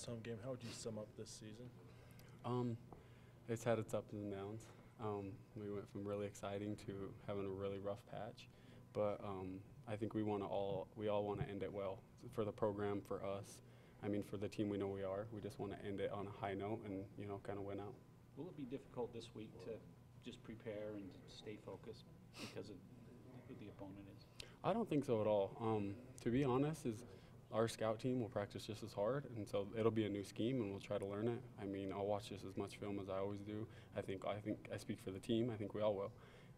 Home game, how would you sum up this season? Um, it's had its ups and downs. We went from really exciting to having a really rough patch, but I think we all want to end it well for the program, for us. I mean, for the team we know we are. We just want to end it on a high note and kind of win out. Will it be difficult this week to just prepare and stay focused because of who the opponent is? I don't think so at all. To be honest, is our scout team will practice just as hard, and so it'll be a new scheme, and we'll try to learn it. I mean, I'll watch just as much film as I always do. I think I speak for the team. I think we all will.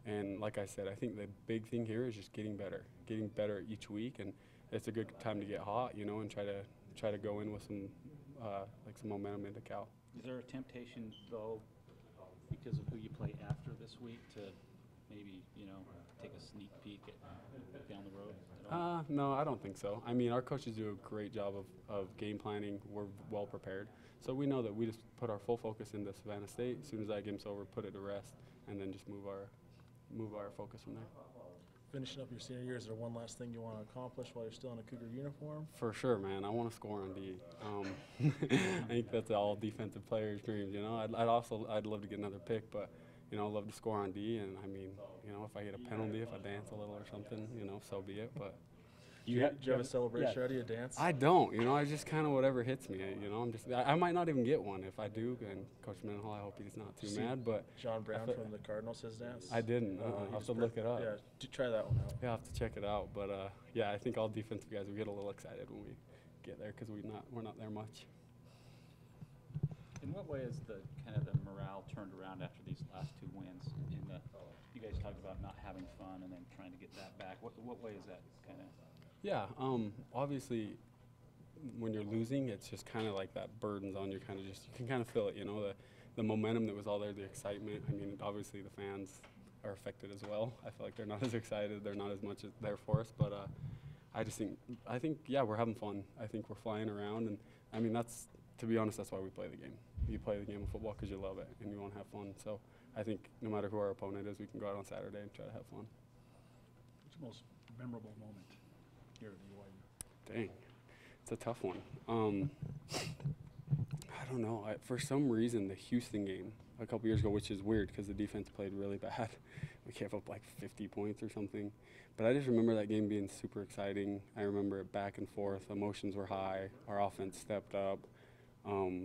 And like I said, I think the big thing here is just getting better each week, and it's a good time to get hot, and try to go in with some some momentum into Cal. Is there a temptation though, because of who you play after this week, to maybe take a sneak peek at down the road? No, I don't think so. I mean, our coaches do a great job of game planning. We're well prepared. So we know that we just put our full focus into Savannah State. As soon as that game's over, put it to rest, and then just move our focus from there. Finishing up your senior year, is there one last thing you want to accomplish while you're still in a Cougar uniform? For sure, man. I want to score on D. I think that's all defensive players' dreams. I'd love to get another pick, but I'd love to score on D. And I mean, if I get a penalty, if I dance a little or something, so be it. But do you have a celebration ready, a dance? I don't. I just kind of whatever hits me. I might not even get one. If I do, and Coach Mendenhall, I hope he's not too mad. But John Brown from the Cardinals has danced. I didn't. I'll have to look it up. Yeah, try that one out. Yeah, I'll have to check it out. But yeah, I think all defensive guys, we get a little excited when we get there because we're not there much. In what way is the morale turned around after these last two wins? You guys talked about not having fun and then trying to get that back. What way is that kind of? Yeah, obviously, when you're losing, it's just kind of like that burden's on you. You can kind of feel it. The momentum that was all there, the excitement. I mean, obviously the fans are affected as well. I feel like they're not as excited. They're not as much there for us. But I think yeah, we're having fun. I think we're flying around, and I mean to be honest, that's why we play the game. You play the game of football because you love it and you want to have fun. So I think no matter who our opponent is, we can go out on Saturday and try to have fun. What's your most memorable moment here at BYU? Dang, it's a tough one. I don't know. For some reason, the Houston game a couple years ago, which is weird because the defense played really bad. We gave up like 50 points or something. But I just remember that game being super exciting. I remember it back and forth. Emotions were high. Our offense stepped up.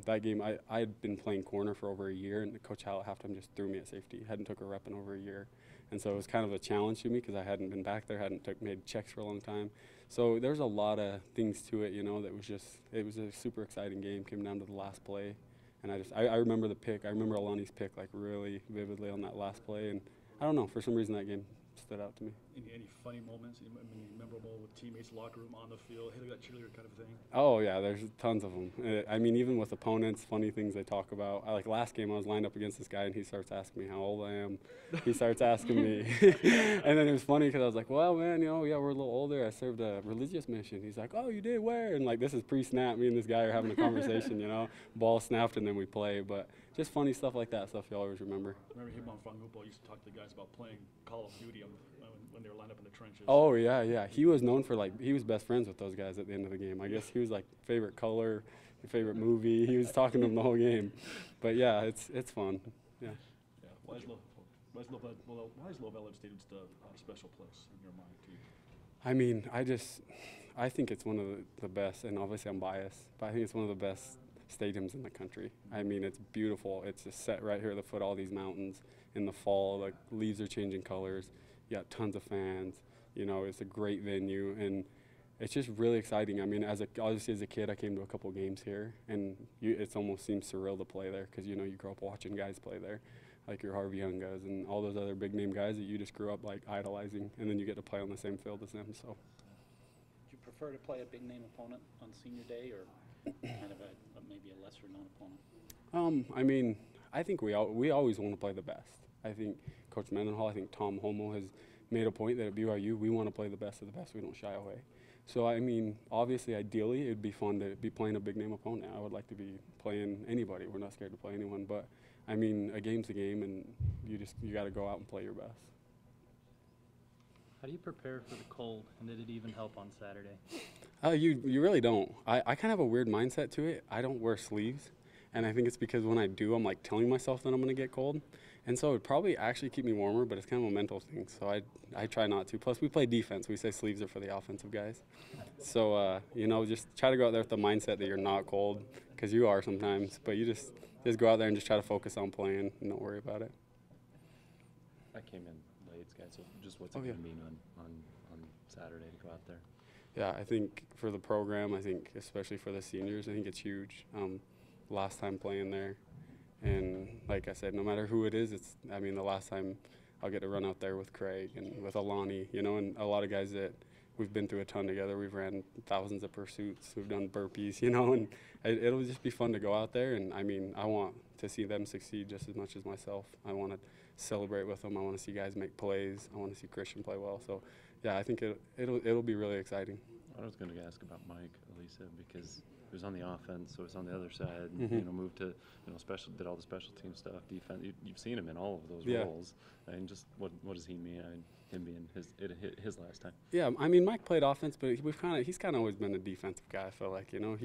That game, I had been playing corner for over a year, and Coach Howell at halftime just threw me at safety. Hadn't took a rep in over a year. And so it was kind of a challenge to me because I hadn't been back there, hadn't made checks for a long time. So there's a lot of things to it, that was it was a super exciting game. Came down to the last play. And I remember the pick. I remember Alani's pick like really vividly on that last play. And I don't know, for some reason that game stood out to me. Any funny moments, any memorable with teammates, locker room, on the field, hey, look at that cheerleader kind of thing? Oh, yeah, there's tons of them. I mean, even with opponents, funny things they talk about. Like last game, I was lined up against this guy, and he starts asking me how old I am. He starts asking me. And then it was funny because I was like, well, man, yeah, we're a little older. I served a religious mission. He's like, oh, you did where? And, like, this is pre-snap. Me and this guy are having a conversation, Ball snapped, and then we play. But just funny stuff like that, stuff you always remember. Remember him on Frangupo used to talk to the guys about playing Call of Duty when they were lined up in the trenches. Oh, yeah. He was known for, he was best friends with those guys at the end of the game. I guess he was, favorite color, favorite movie. He was talking to them the whole game. But, yeah, it's fun. Yeah. Why is Love Ellen Stadium a special place in your mind, too? I mean, I think it's one of the best, and obviously I'm biased, but I think it's one of the best stadiums in the country. I mean, it's beautiful. It's just set right here at the foot of all these mountains. In the fall, the leaves are changing colors. You got tons of fans. It's a great venue, and it's just really exciting. I mean, obviously as a kid, I came to a couple games here, and it almost seems surreal to play there because, you grow up watching guys play there, like your Harvey Young guys and all those other big-name guys that you just grew up, idolizing, and then you get to play on the same field as them. So, Would you prefer to play a big-name opponent on senior day or kind of maybe a lesser-known opponent? I mean, I think we always want to play the best. I think Coach Mendenhall, I think Tom Homo has made a point that at BYU we want to play the best of the best. We don't shy away. So, I mean, obviously, ideally, it would be fun to be playing a big-name opponent. I would like to be playing anybody. We're not scared to play anyone. But, I mean, a game's a game, and you got to go out and play your best. How do you prepare for the cold, and did it even help on Saturday? You really don't. I kind of have a weird mindset to it. I don't wear sleeves, and I think it's because when I do, I'm like telling myself that I'm going to get cold. And so it would probably actually keep me warmer, but it's kind of a mental thing. So I try not to. Plus, we play defense. We say sleeves are for the offensive guys. So, you know, just try to go out there with the mindset that you're not cold, because you are sometimes. But you just go out there and just try to focus on playing and don't worry about it. I came in late, guys, so just what's it going to mean on Saturday to go out there? Yeah, I think for the program, I think especially for the seniors, I think it's huge. Last time playing there. And like I said, no matter who it is, I mean, the last time I'll get to run out there with Craig and with Alani, you know, and a lot of guys that we've been through a ton together. We've ran thousands of pursuits. We've done burpees, you know, and it'll just be fun to go out there. And, I mean, I want to see them succeed just as much as myself. I want to celebrate with them. I want to see guys make plays. I want to see Christian play well. So, yeah, I think it'll be really exciting. I was going to ask about Mike, Elisa, because he was on the offense, so it's on the other side. And, you know, moved to, you know, did all the special team stuff, defense. You've seen him in all of those roles. And just what does he mean? I mean, him being his last time. Yeah, I mean, Mike played offense, but he's kind of always been a defensive guy. I feel like, you know,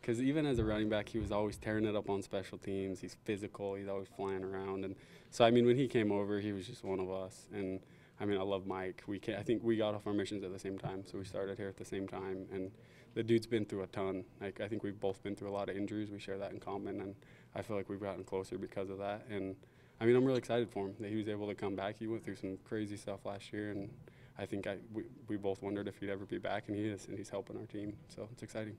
because even as a running back, he was always tearing it up on special teams. He's physical. He's always flying around, and so I mean, when he came over, he was just one of us. And I mean, I love Mike. I think we got off our missions at the same time, so we started here at the same time. And the dude's been through a ton. Like, I think we've both been through a lot of injuries. We share that in common, and I feel like we've gotten closer because of that. And I mean, I'm really excited for him that he was able to come back. He went through some crazy stuff last year, and I think we both wondered if he'd ever be back, and he is, and he's helping our team. So it's exciting.